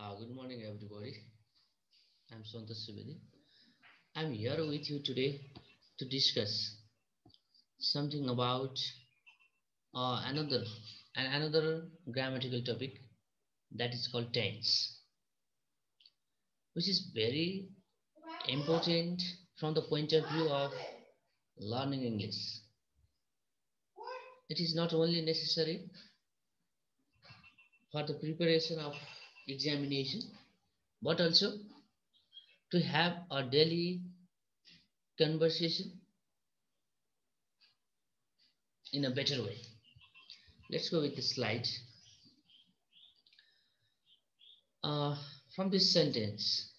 Good morning, everybody. I'm Santosh Subedi. I'm here with you today to discuss something about another grammatical topic that is called tense, which is very important from the point of view of learning English. It is not only necessary for the preparation of examination, but also to have a daily conversation in a better way. Let's go with the slide. Uh, from this sentence,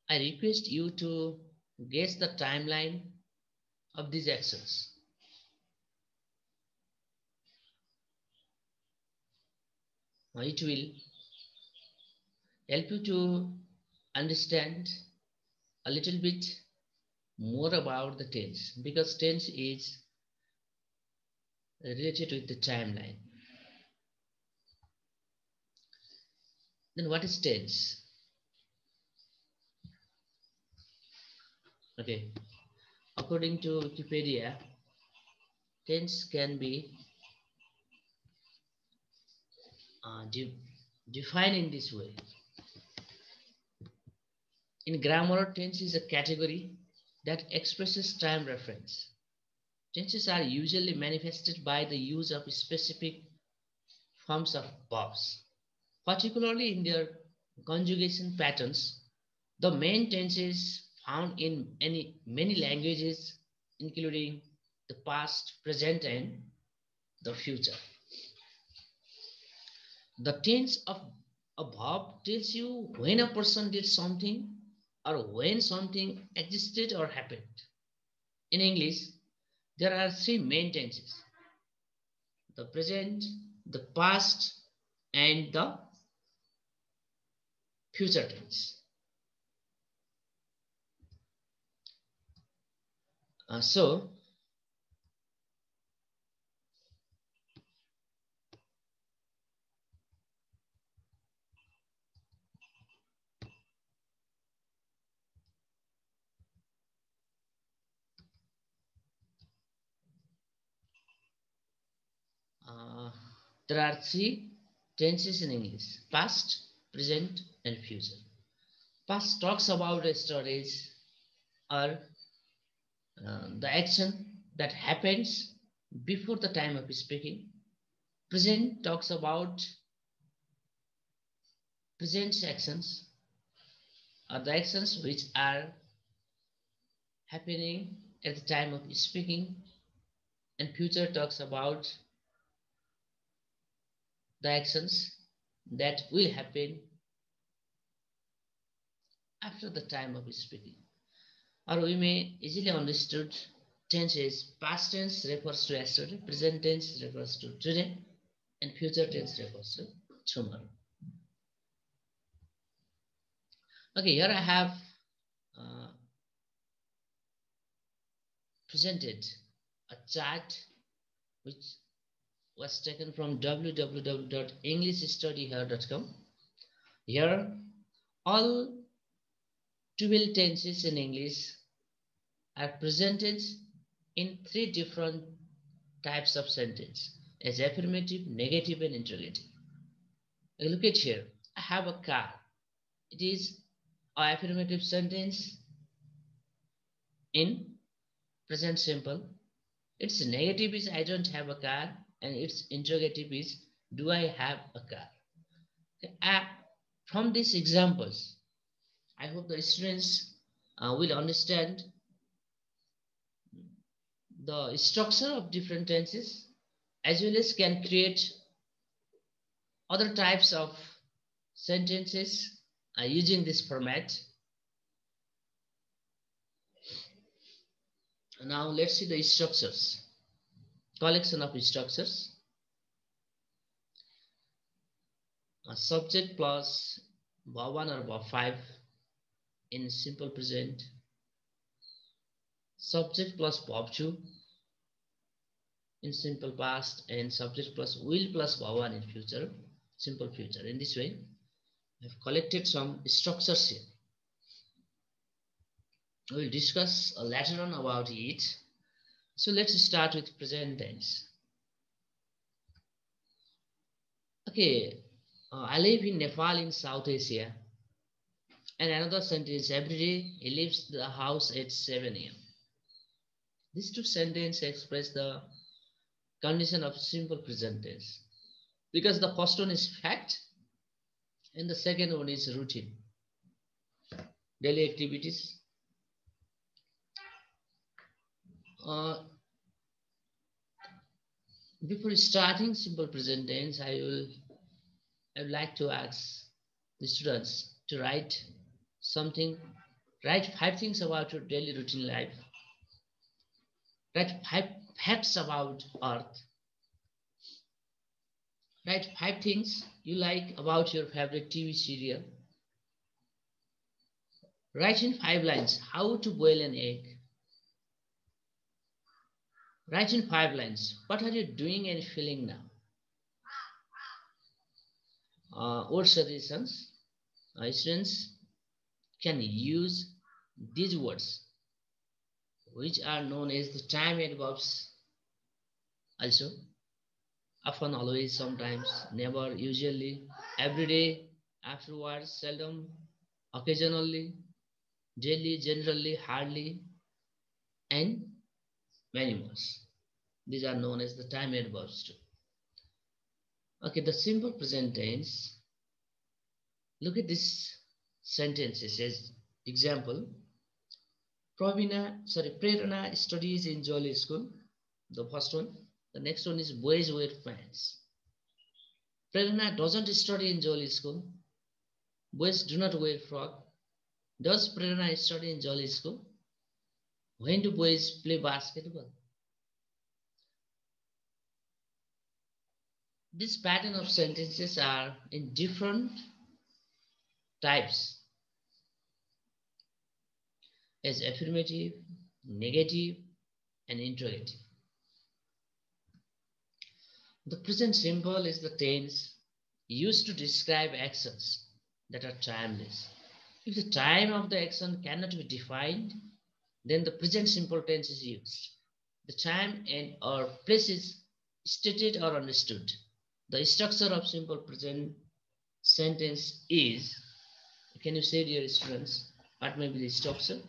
I request you to guess the timeline of these actions. It will help you to understand a little bit more about the tense because tense is related with the timeline. Then what is tense? Okay, according to Wikipedia, tense can be defined in this way. In grammar, tense is a category that expresses time reference. Tenses are usually manifested by the use of specific forms of verbs, particularly in their conjugation patterns. The main tenses found in many languages, including the past, present, and the future. The tense of a verb tells you when a person did something or when something existed or happened. In English, there are three main tenses: the present, the past, and the future tense. So, uh, there are three tenses in English: past, present, and future. Past talks about a storage or the action that happens before the time of speaking. Present talks about present actions or the actions which are happening at the time of speaking, and future talks about the actions that will happen after the time of speaking. Or we may easily understood tense is past tense refers to yesterday, present tense refers to today, and future tense refers to tomorrow. Okay, here I have uh, presented a chart which was taken from www.englishstudyhere.com. Here, all 12 tenses in English are presented in three different types of sentence as affirmative, negative, and interrogative. Look at here. I have a car. It is an affirmative sentence in present simple. Its negative is I don't have a car, and its interrogative is do I have a car. From these examples, I hope the students will understand the structure of different tenses as well as can create other types of sentences using this format. Now let's see the structures. Collection of structures. A subject plus verb 1 or verb 5 in simple present. Subject plus verb 2 in simple past, and subject plus will plus verb 1 in future. simple future. In this way, I have collected some structures here. We will discuss later on about it. So let's start with present tense. Okay, I live in Nepal in South Asia. And another sentence, every day he leaves the house at 7 a.m. These two sentences express the condition of simple present tense. Because the first one is fact and the second one is routine. Daily activities. Uh, Before starting simple present tense, I would like to ask the students to write 5 things about your daily routine life, write 5 facts about Earth, write 5 things you like about your favorite TV serial, write in 5 lines how to boil an egg, write in 5 lines what are you doing and feeling now. Word suggestions. Students can use these words which are known as the time adverbs also. Often, always, sometimes, never, usually, every day, afterwards, seldom, occasionally, daily, generally, hardly, and many more. These are known as the time adverbs too. Okay, the simple present tense. Look at this sentence. It says, example, Prerana studies in Jolly School. The first one. The next one is boys wear pants. Prerana doesn't study in Jolly School. Boys do not wear frock. Does Prerana study in Jolly School? When do boys play basketball? This pattern of sentences are in different types as affirmative, negative, and interrogative. The present simple is the tense used to describe actions that are timeless. If the time of the action cannot be defined, then the present simple tense is used. The time and or place is stated or understood. The structure of simple present sentence is, can you say, dear students, what may be the structure?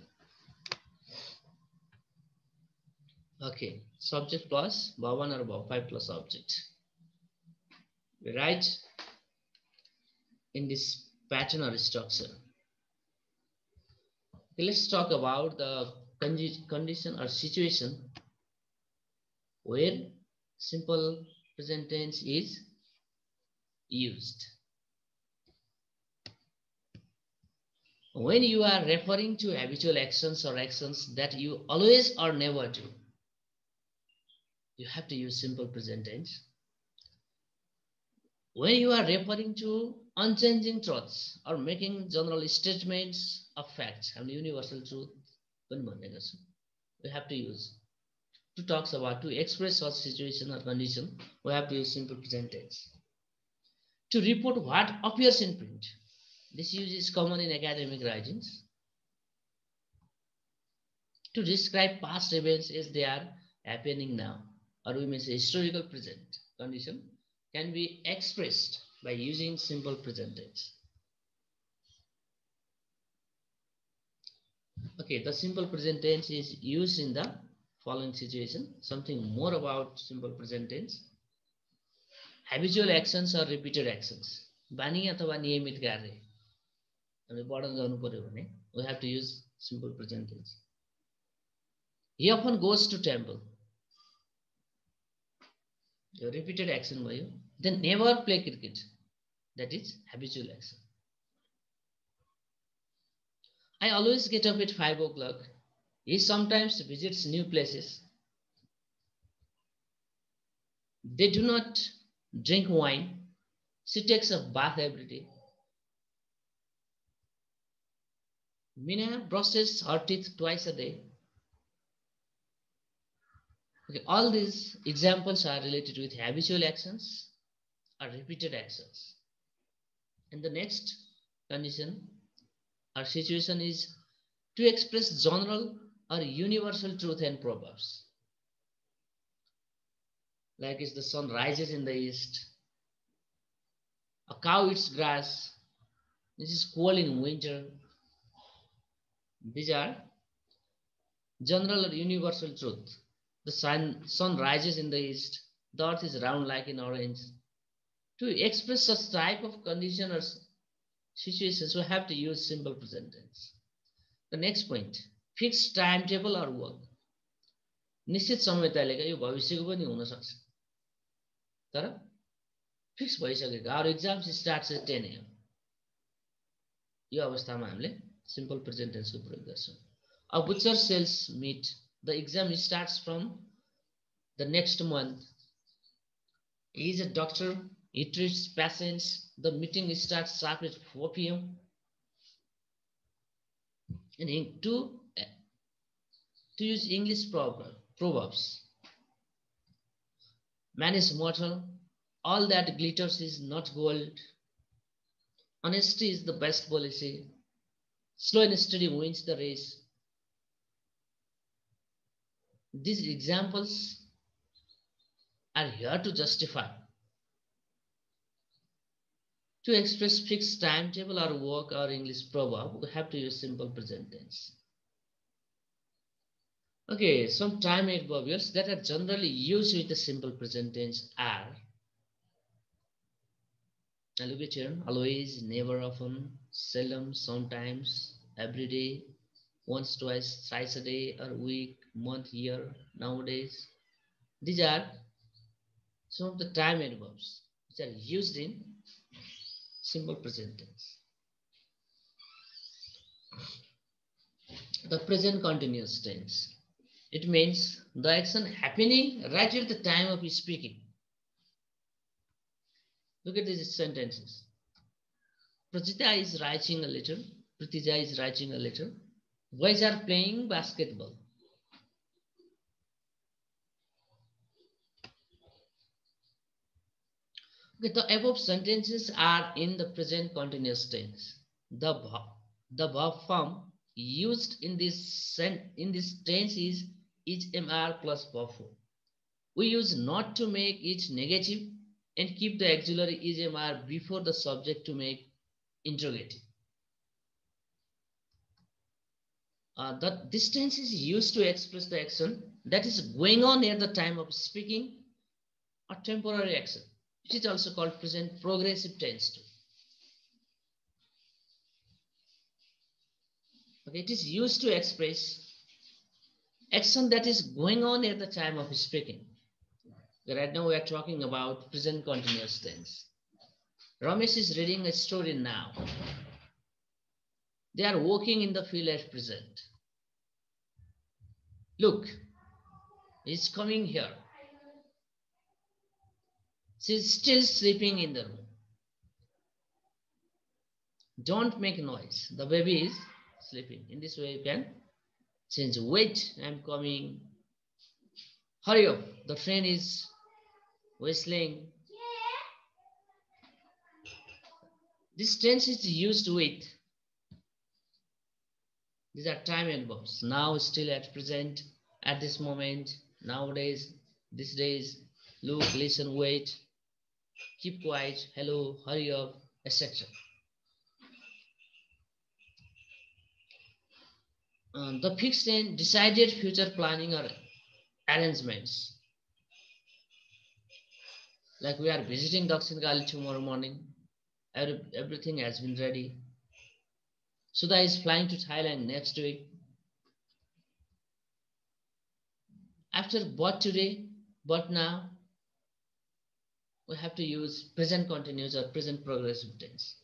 Okay, subject plus Bhavan or Bhav5 plus object. We write in this pattern or structure. Okay, let's talk about the condition or situation where simple present tense is used. When you are referring to habitual actions or actions that you always or never do, you have to use simple present tense. When you are referring to unchanging truths or making general statements of facts and universal truth, we have to use. To talk about, to express such situation or condition, we have to use simple present tense. To report what appears in print, this use is common in academic writings. To describe past events as they are happening now, or we may say historical present condition, can be expressed by using simple present tense. Okay, the simple present tense is used in the following situation. Something more about simple present tense. Habitual actions or repeated actions. Bani अथवा नियमित कार्य हामीले वर्णन गर्नु पर्यो भने we have to use simple present tense. He often goes to temple. The repeated action भयो. Then never play cricket. That is habitual action. I always get up at 5 o'clock. He sometimes visits new places. They do not drink wine. She takes a bath every day. Mina brushes her teeth twice a day. Okay, all these examples are related with habitual actions or repeated actions. And the next condition or situation is to express general or universal truth and proverbs. Like is the sun rises in the east, a cow eats grass, this is cold in winter. These are general or universal truth. The sun rises in the east, the earth is round like an orange. To express such type of condition or situations, we have to use simple present tense. The next point, fixed timetable or work. निश्चित समय तयलेका यो भविष्यको पनि हुन सक्छ, तर fix भइसकेको our exams starts at 10 AM, यो अवस्थामा हामीले सिम्पल प्रेजेन्ट टेन्सको प्रयोग गर्छौँ. A butcher sells meat, the exam starts from the next month. He is a doctor, he treats patients, the meeting starts sharp at 4 PM. And to use English proverbs, man is mortal, all that glitters is not gold, honesty is the best policy, slow and steady wins the race. These examples are here to justify. To express fixed timetable or work or English proverb, we have to use simple present tense. Okay, some time adverbials that are generally used with the simple present tense are, now look at here, always, never, often, seldom, sometimes, every day, once, twice, thrice a day, or week, month, year, nowadays. These are some of the time adverbs which are used in simple present tense. The present continuous tense. It means the action happening right at the time of speaking. Look at these sentences. Prajita is writing a letter. Pritija is writing a letter. Boys are playing basketball. Okay, the above sentences are in the present continuous tense. The verb form used in this tense is mr plus verb form. We use not to make it negative and keep the auxiliary mr before the subject to make interrogative. This tense is used to express the action that is going on at the time of speaking, or temporary action, which is also called present progressive tense too. Okay, it is used to express action that is going on at the time of speaking. Right now we are talking about present continuous tense. Ramesh is reading a story now. They are working in the field at present. Look, he's coming here. She's still sleeping in the room. Don't make noise. The baby is sleeping. In this way you can change. Wait, I'm coming. Hurry up. The train is whistling. This tense is used with. These are time adverbs. Now, still, at present, at this moment, nowadays, these days, look, listen, wait, keep quiet, hello, hurry up, etc. The fixed and decided future planning or arrangements. Like we are visiting Dakshin Kali tomorrow morning. Everything has been ready. Sudha is flying to Thailand next week. After but today, but now, we have to use present continuous or present progressive tense.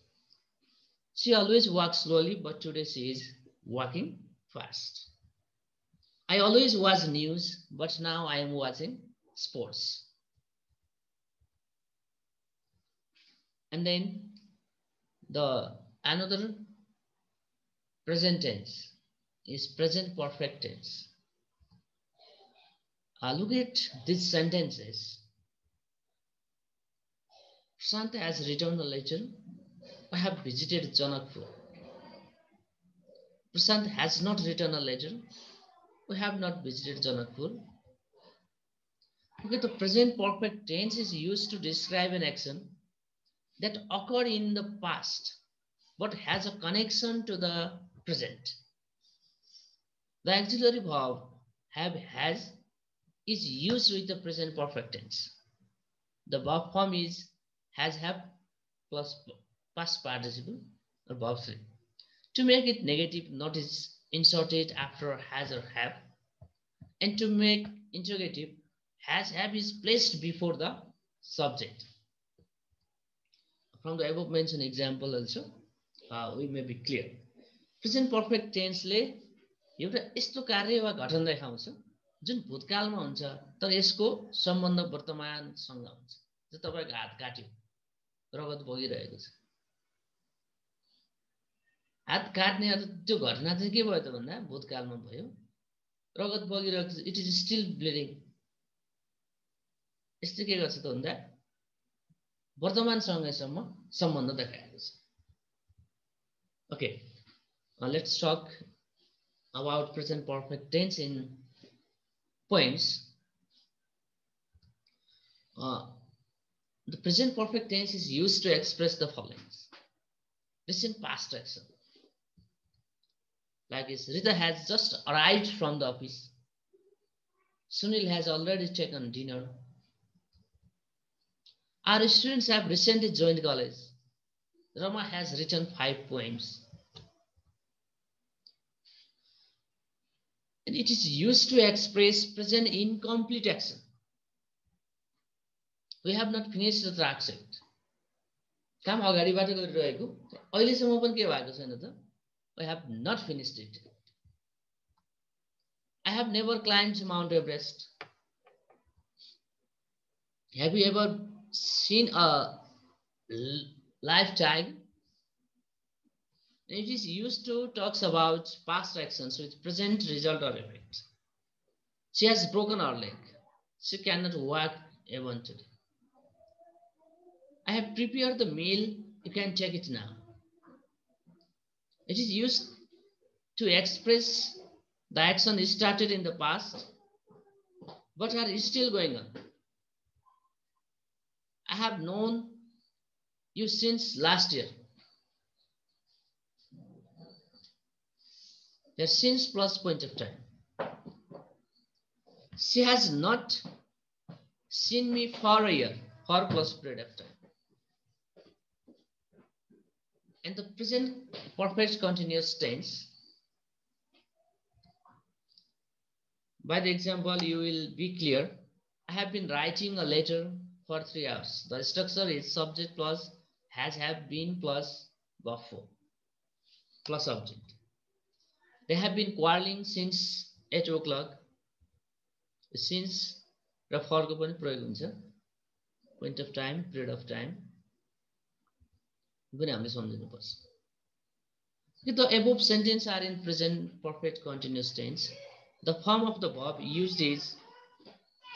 She always walks slowly, but today she is walking fast. I always watch news, but now I am watching sports. And then the another present tense is present perfect tense. Look at these sentences. Prashant has written a letter. I have visited Janakpur. Prashant has not written a letter. We have not visited Janakpur. Okay, the present perfect tense is used to describe an action that occurred in the past but has a connection to the present. The auxiliary verb have has is used with the present perfect tense. The verb form is has have plus past participle or verb 3. To make it negative, notice inserted after has or have, and to make interrogative, has have is placed before the subject. From the above mentioned example also, we may be clear. Present perfect टेन्सले एउटा यस्तो कार्य वा घटना देखाउँछ जुन भूतकालमा हुन्छ तर यसको सम्बन्ध वर्तमानसँग हुन्छ। जो तपाईको हात काट्यो, रगत बगिरहेको छ। हात काट्ने त्यो घटना चाहिँ के भयो त भन्दा भूतकालमा भयो। रगत बगिरहेको छ, इट इज स्टिल ब्लिडिङ। यसले के गर्छ त भन्दा वर्तमानसँगैसम्म सम्बन्ध देखाएको छ। Okay, let's talk about present perfect tense in poems. The present perfect tense is used to express the following. Recent past action. Like this, Rita has just arrived from the office. Sunil has already taken dinner. Our students have recently joined college. Rama has written 5 poems. And it is used to express present incomplete action. We have not finished the task yet. काम अगाडिबाट गरिरहेको अहिलेसम्म पनि के भएको छैन त? I have not finished it. I have never climbed Mount Everest. Have you ever seen a live tiger? It is used to talks about past actions with present result or effect. She has broken her leg. She cannot walk even today. I have prepared the meal. You can take it now. It is used to express the action started in the past but are still going on. I have known you since last year. There's since plus point of time. She has not seen me for a year, for plus period of time. And the present perfect continuous tense. By the example, you will be clear. I have been writing a letter for 3 hours. The structure is subject plus has have been plus verb 4 plus object. They have been quarreling since 8 o'clock. Since र फरको पनि प्रयोग हुन्छ. Point of time, period of time. पनि हामीले सम्झिनुपर्छ. The above sentences are in present perfect continuous tense. The form of the verb used is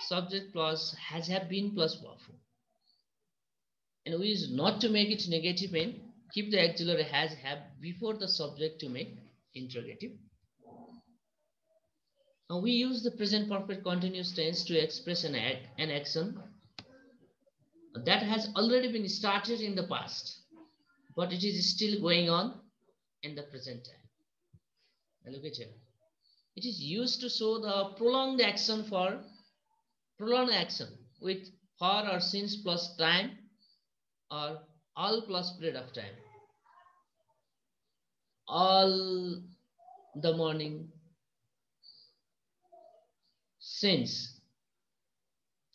subject plus has have been plus verb. And we use not to make it negative and keep the auxiliary has have before the subject to make interrogative. Now we use the present perfect continuous tense to express an action that has already been started in the past, but it is still going on in the present time. Now look at here. It is used to show the prolonged action with for or since plus time or all plus period of time. All the morning, since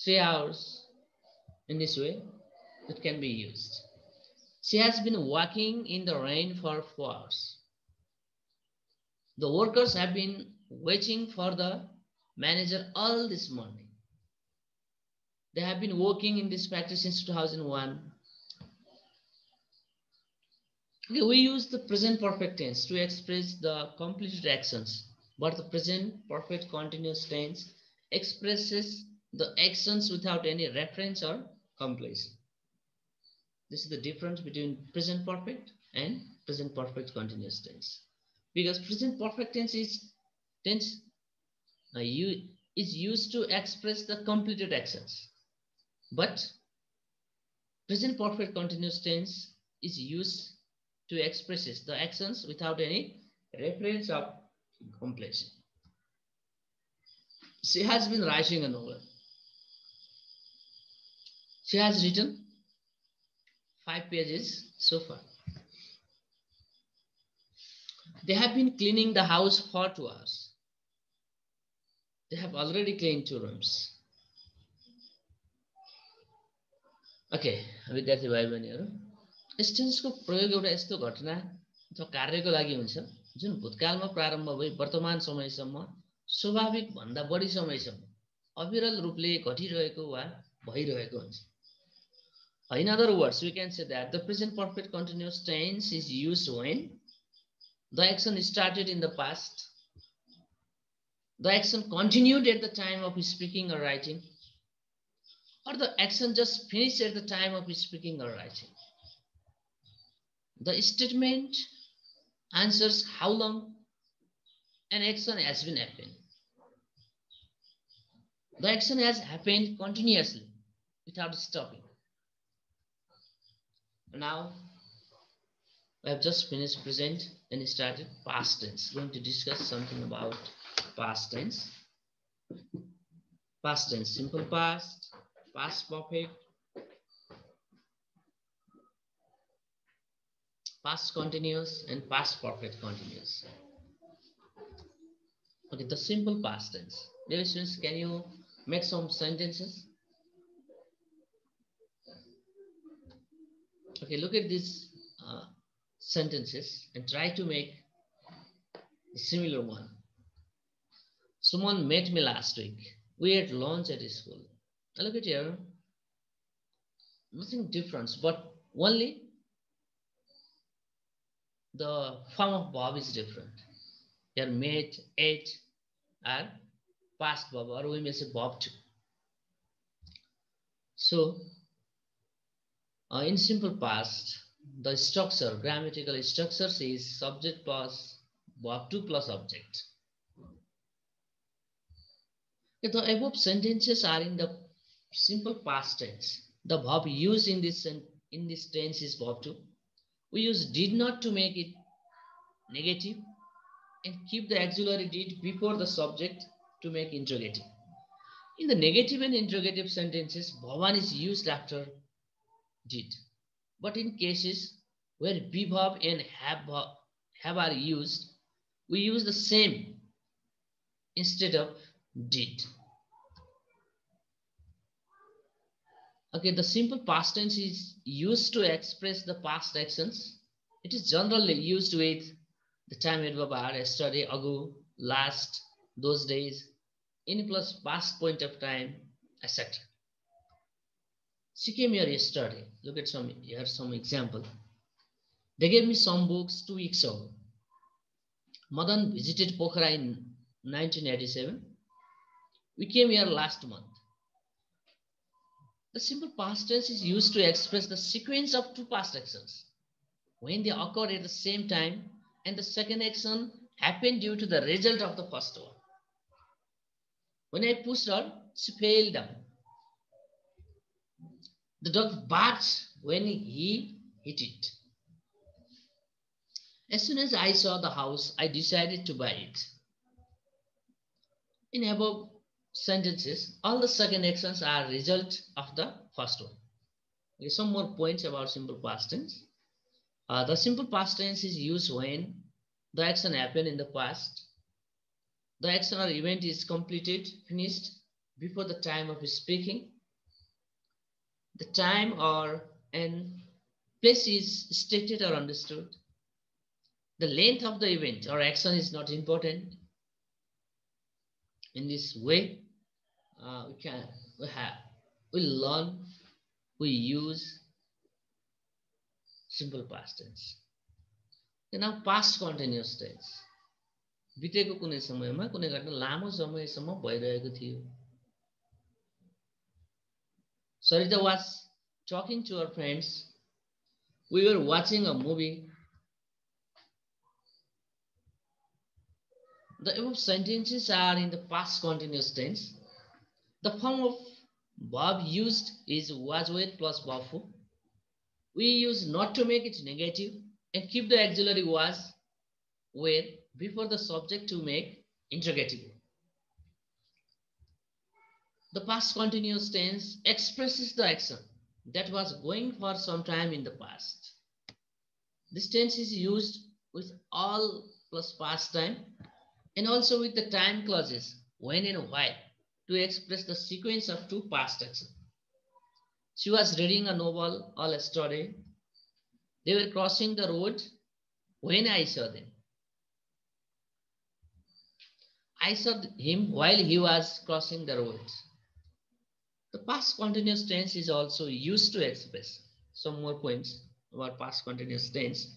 3 hours. In this way, it can be used. She has been walking in the rain for 4 hours. The workers have been waiting for the manager all this morning. They have been working in this factory since 2001. Okay, we use the present perfect tense to express the completed actions, but the present perfect continuous tense expresses the actions without any reference or completion. This is the difference between present perfect and present perfect continuous tense. Because present perfect tense is used to express the completed actions, but present perfect continuous tense is used to express the actions without any reference of completion. She has been writing a novel. She has written 5 pages so far. They have been cleaning the house for 2 hours. They have already cleaned 2 rooms. Okay, विद्यार्थी भाइ बहिनीहरू, yes टेन्सको प्रयोग एउटा यस्तो घटना अथवा कार्यको लागि हुन्छ जुन भूतकालमा प्रारम्भ भई वर्तमान समयसम्म स्वाभाविक भन्दा बढी समयसम्म अविरल रूपले घटिरहेको वा भइरहेको हुन्छ. In other words, we can say that the present perfect continuous tense is used when the action started in the past, the action continued at the time of speaking or writing, or the action just finished at the time of speaking or writing. The statement answers how long an action has been happening. The action has happened continuously without stopping. Now, we have just finished present and started past tense. Going to discuss something about past tense. Past tense, simple past, past perfect, past continuous, and past perfect continuous. Okay, the simple past tense. Dear students, can you make some sentences? Okay, look at these sentences and try to make a similar one. Someone met me last week. We had lunch at school. Now look at here. Nothing different, but only the form of verb is different. Here met, ate are past verb, or we may say verb too. So, in simple past, the structure, grammatical structure is subject plus verb 2 plus object. The above sentences are in the simple past tense. The verb used in this tense is verb 2. We use did not to make it negative and keep the auxiliary did before the subject to make interrogative. In the negative and interrogative sentences, verb 1 is used after did. But in cases where be verb and have are used, we use the same instead of did. Okay, the simple past tense is used to express the past actions. It is generally used with the time adverb are yesterday, ago, last, those days, any plus past point of time, etc. She came here yesterday. Look at some example. They gave me some books 2 weeks ago. Madan visited Pokhara in 1987. We came here last month. The simple past tense is used to express the sequence of two past actions when they occur at the same time and the second action happened due to the result of the first one. When I pushed her, she fell down. The dog barked when he hit it. As soon as I saw the house, I decided to buy it. In above sentences, all the second actions are result of the first one. Okay, some more points about simple past tense. The simple past tense is used when the action happened in the past. The action or event is completed, finished before the time of speaking. The time or and place is stated or understood. The length of the event or action is not important. In this way, we learn, we use simple past tense. Now past continuous tense. बितेको कुनै समयमा कुनै घटना लामो समयसम्म भइरहेको थियो. Sarita was talking to her friends We were watching a movie. The above sentences are in the past continuous tense. The form of verb used is was with plus verb. We use not to make it negative and keep the auxiliary was with before the subject to make interrogative. The past continuous tense expresses the action that was going for some time in the past. This tense is used with all plus past time and also with the time clauses when and while to express the sequence of two past actions. She was reading a novel all yesterday. They were crossing the road when I saw them. I saw him while he was crossing the road. The past continuous tense is also used to express some more points about past continuous tense.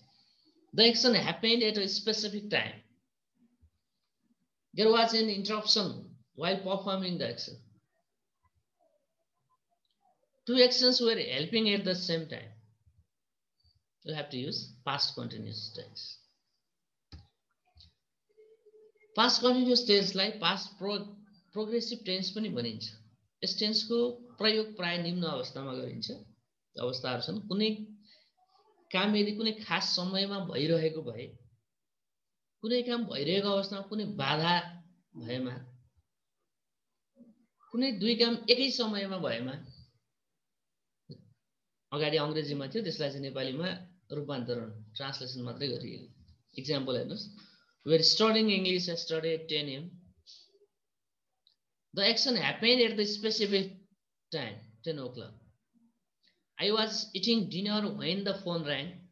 The action happened at a specific time. There was an interruption while performing the action. Two actions were helping at the same time. You have to use past continuous tense. Past continuous टेन्सलाई past progressive tense पनि भनिन्छ। Yes टेन्सको प्रयोग प्राय निम्न अवस्थामा गरिन्छ। अवस्थाहरू छन् कुनै काम यदि कुनै खास समयमा भइरहेको भए, कुनै काम भइरहेको अवस्थामा कुनै बाधा भएमा, कुनै दुई काम एकै समयमा भएमा, अगाडि अंग्रेजीमा थियो त्यसलाई चाहिँ नेपालीमा रूपान्तरण ट्रान्सलेसन मात्रै गरिएको। एक्जाम्पल हेर्नुस्। We were studying English yesterday at 10 a.m. The action happened at the specific time, 10 o'clock. I was eating dinner when the phone rang.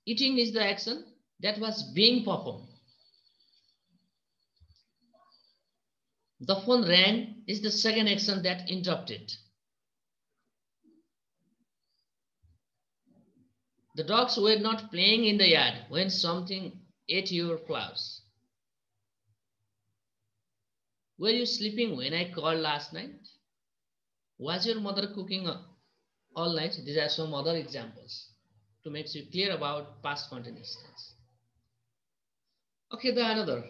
Eating is the action that was being performed. The phone rang is the second action that interrupted. The dogs were not playing in the yard when something ate your flowers. Were you sleeping when I called last night? Was your mother cooking all night? These are some other examples to make you clear about past continuous tense. Okay, the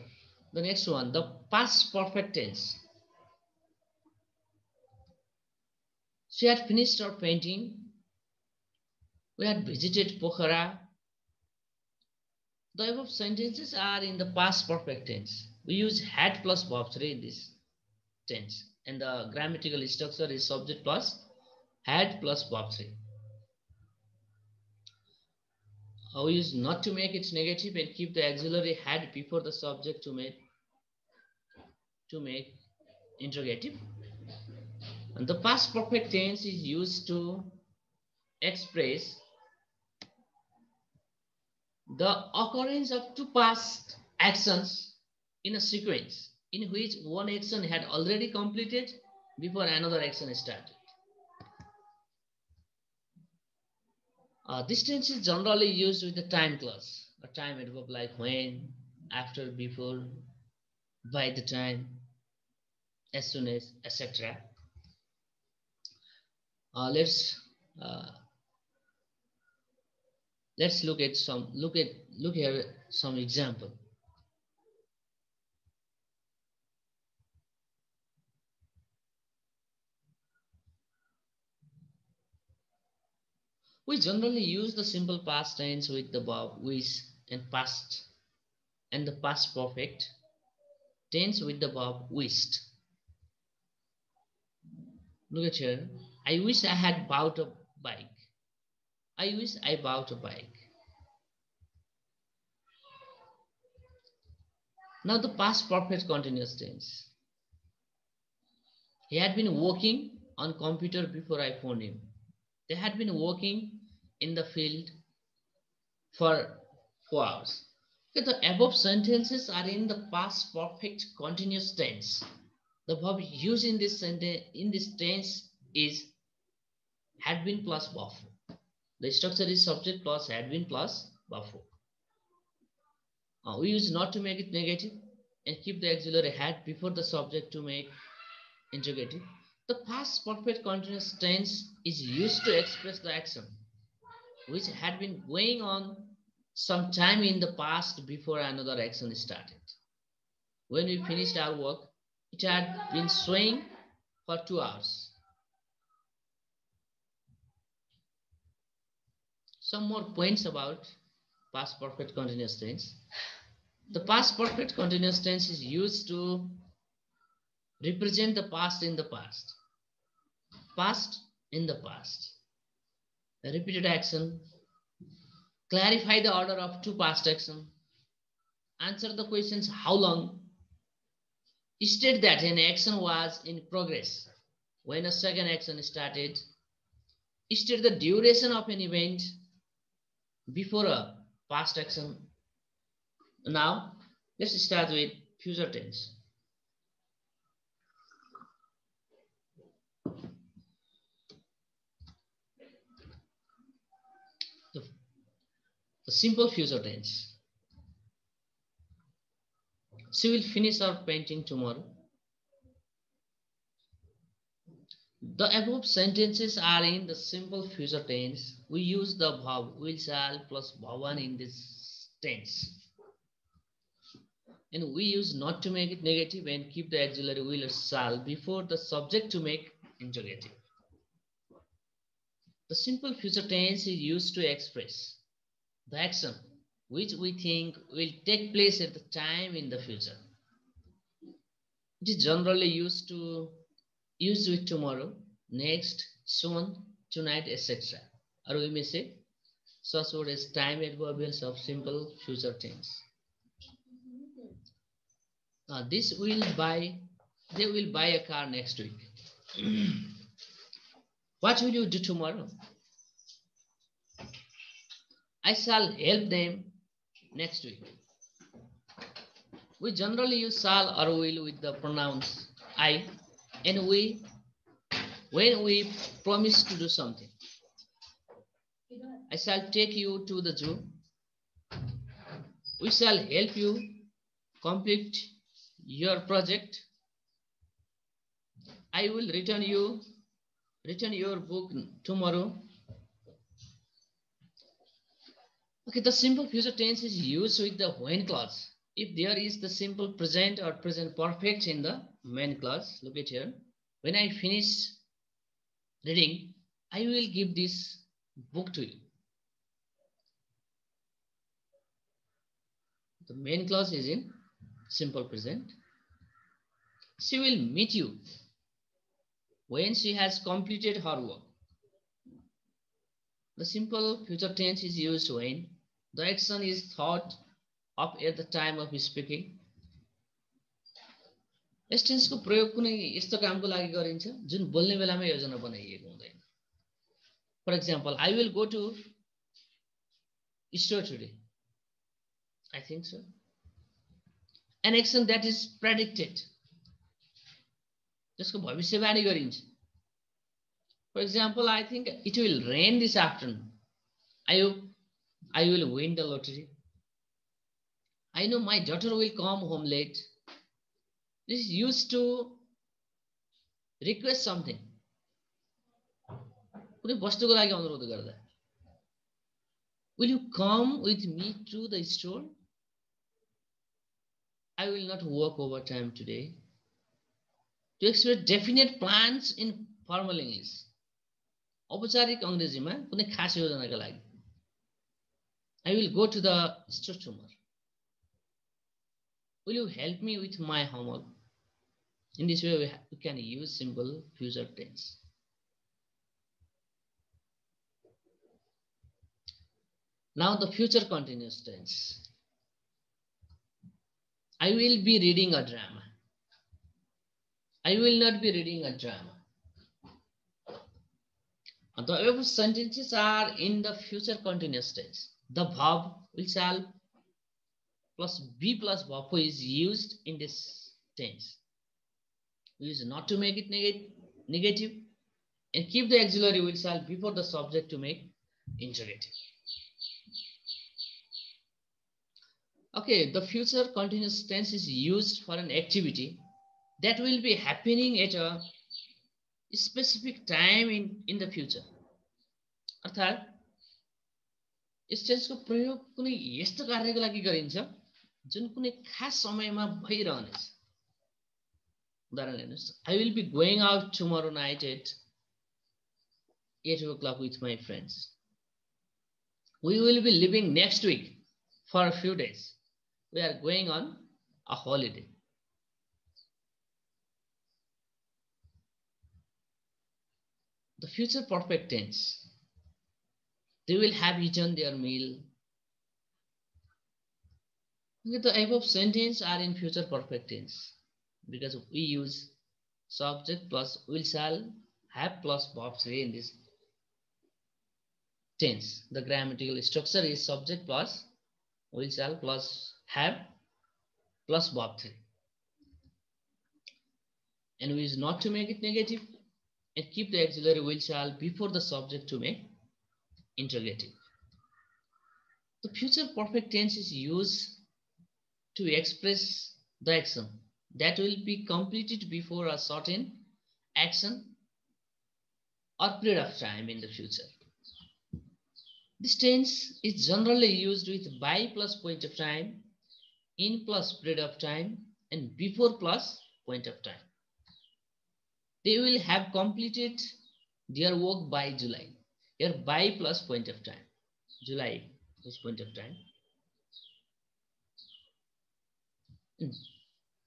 next one, the past perfect tense. She had finished her painting. We had visited Pokhara. The above sentences are in the past perfect tense. We use had plus verb 3 in this tense, and the grammatical structure is subject plus had plus verb 3. We use not to make it negative and keep the auxiliary had before the subject to make interrogative. And the past perfect tense is used to express the occurrence of two past actions in a sequence in which one action had already completed before another action started. This tense is generally used with the time clause, a time adverb like when, after, before, by the time, as soon as, etc. Let's look here some example. We generally use the simple past tense with the verb wish and the past perfect tense with the verb wished. Look at here. I wish I had bought a bike. I wish I bought a bike. Now the past perfect continuous tense. He had been working on computer before I phoned him. They had been working in the field for 4 hours. Okay, the above sentences are in the past perfect continuous tense. The verb used in this tense is had been plus verb. The structure is subject plus had been plus verb. We use not to make it negative and keep the auxiliary had before the subject to make interrogative. The past perfect continuous tense is used to express the action which had been going on some time in the past before another action started. When we finished our work, it had been swaying for 2 hours. Some more points about past perfect continuous tense. The past perfect continuous tense is used to represent the past in the past. Past in the past. A repeated action. Clarify the order of two past actions. Answer the questions how long. State that an action was in progress when a second action started. State the duration of an event before a past action. Now, let's start with future tense. The simple future tense. She will finish her painting tomorrow. The above sentences are in the simple future tense. We use the verb will shall plus bhavan in this tense. And we use not to make it negative and keep the auxiliary will or shall before the subject to make interrogative. The simple future tense is used to express the action which we think will take place at the time in the future. It is generally used with tomorrow, next, soon, tonight, etc. Or we may say such word as time adverbials of simple future tense. They will buy a car next week. What will you do tomorrow? I shall help them next week. We generally use shall or will with the pronouns I, and when we promise to do something. I shall take you to the zoo. We shall help you complete your project. I will return your book tomorrow. Okay, the simple future tense is used with the when clause. If there is the simple present or present perfect in the main clause, look at here. When I finish reading, I will give this book to you. The main clause is in simple present. She will meet you when she has completed her work. The simple future tense is used when the action is thought of at the time of speaking. यस टेन्सको प्रयोग कुनै यस्तो कामको लागि गरिन्छ जुन बोल्ने बेलामा योजना बनाइएको हुँदैन. For example, I will go to store today. I think so. An action that is predicted. जसको भविष्यवाणी गरिन्छ. For example, I think it will rain this afternoon. I hope I will win the lottery. I know my daughter will come home late. This is used to request something. कुनै वस्तुको लागि अनुरोध गर्दा. Will you come with me to the store? I will not work overtime today. To express definite plans in formal English. औपचारिक अंग्रेजीमा कुनै खास योजनाका लागि. I will go to the store tomorrow. Will you help me with my homework? In this way, we can use simple future tense. Now the future continuous tense. I will be reading a drama. I will not be reading a drama. The above sentences are in the future continuous tense. The verb will shall plus be plus verb is used in this tense. We use not to make it negative and keep the auxiliary will shall before the subject to make interrogative. Okay, the future continuous tense is used for an activity that will be happening at a specific time in the future. अर्थात yes टेन्सको प्रयोग कुनै यस्तो कार्यको लागि गरिन्छ जुन कुनै खास समयमा भइरहनेछ। उदाहरण हेर्नुस्, I will be going out tomorrow night at 8 o'clock with my friends. We will be leaving next week for a few days. We are going on a holiday. The future perfect tense. They will have eaten their meal. The above sentence are in future perfect tense because we use subject plus will shall have plus verb 3 in this tense. The grammatical structure is subject plus will shall plus have plus verb 3. And we use not to make it negative and keep the auxiliary will shall before the subject to make interrogative. The future perfect tense is used to express the action that will be completed before a certain action or period of time in the future. This tense is generally used with by plus point of time, in plus period of time, and before plus point of time. They will have completed their work by July. Here by plus point of time. July is point of time.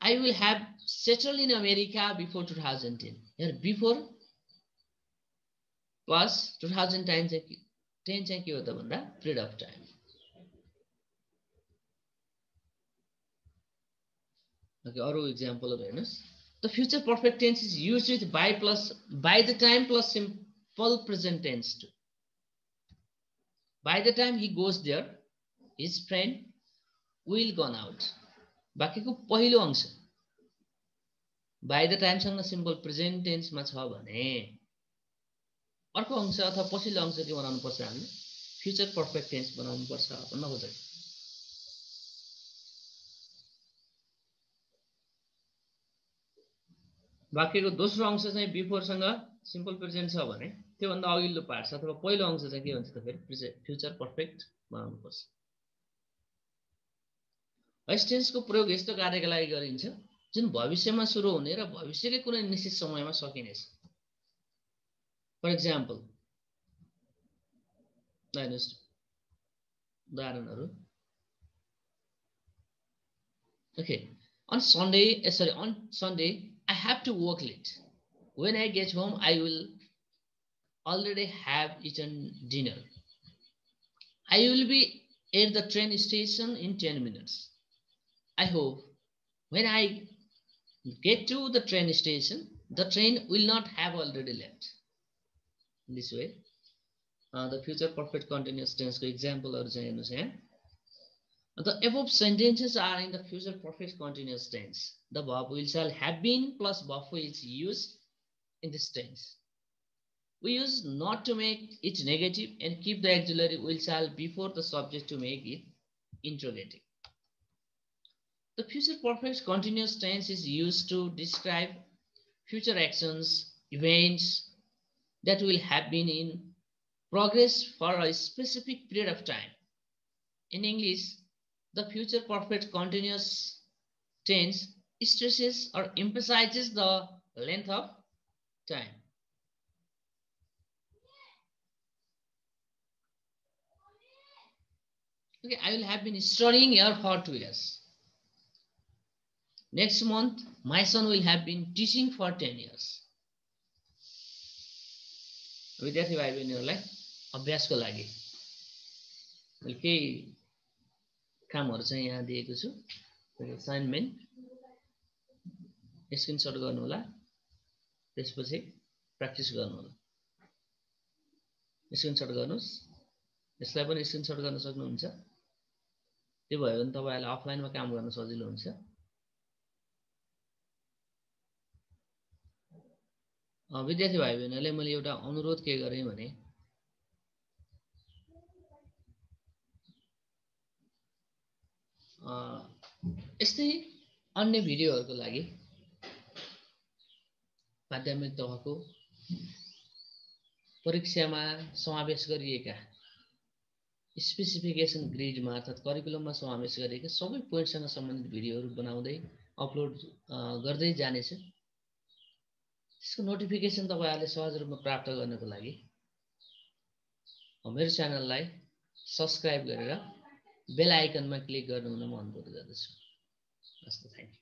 I will have settled in America before 2010. Here before plus 2010 चाहिँ के हो त भन्दा period of time. Okay, अरु exampleहरु हेर्नुस्. The future perfect tense is used with by the time plus simple present tense too. By the time he goes there, his friend will gone out. बाँकीको पहिलो अंश by the time सँग simple present tense मा छ भने अर्को अंश अथवा पछिल्लो अंश के बनाउनु पर्छ हामीले future perfect tense बनाउनु पर्छ भन्न खोजेको. वाक्यको दोस्रो अंश चाहिँ before सँग simple present छ भने त्यो भन्दा अघिल्लो पार्ट छ अथवा पहिलो अंश चाहिँ के हुन्छ त फेरि future perfect बनाउनु पर्छ. Past tense को प्रयोग यस्तो कार्यका लागि गरिन्छ जुन भविष्यमा सुरु हुने र भविष्यकै कुनै निश्चित समयमा सकिनेछ. For example, उदाहरणहरु. Okay, on Sunday I have to work late. When I get home I will already have eaten dinner. I will be at the train station in 10 minutes. I hope when I get to the train station, the train will not have already left. In this way, the future perfect continuous tense को example हरु चाहिँ हेर्नुस् यहाँ. The above sentences are in the future perfect continuous tense. The verb will shall have been plus verb is used in this tense. We use not to make it negative and keep the auxiliary will shall before the subject to make it interrogative. The future perfect continuous tense is used to describe future actions, events that will have been in progress for a specific period of time. In English, the future perfect continuous tense stresses or emphasizes the length of time. Okay, I will have been studying here for 2 years. Next month, my son will have been teaching for 10 years. विद्यार्थी भाइ बहिनीहरुलाई अभ्यासको लागि मैले केही कामहरु चाहिँ यहाँ दिएको छु. Assignment screenshot गर्नु होला, त्यसपछि प्र्याक्टिस गर्नु होला. स्क्रिनशट गर्नुस्. यसलाई पनि स्क्रिनशट गर्न सक्नुहुन्छ. त्यो भयो भने तपाईहरुलाई अफलाइनमा काम गर्न सजिलो हुन्छ. विद्यार्थी भाइ बहिनीहरुले मैले एउटा अनुरोध के गरे भने यस्तै अन्य भिडियोहरुको लागि माध्यमिक तहको परीक्षामा समावेश गरिएका स्पेसिफिकेसन ग्रिडमा अर्थात् करिकुलममा समावेश गरेका सबै पोइन्टसँग सम्बन्धित भिडियोहरू बनाउँदै अपलोड गर्दै जानेछु। त्यसको नोटिफिकेसन तपाईहरुले सहज रूपमा प्राप्त गर्नको लागि मेरो च्यानललाई सब्स्क्राइब गरेर बेल आइकनमा क्लिक गर्नु हुन म अनुरोध गर्दछु। हस् त, थ्यांक यू।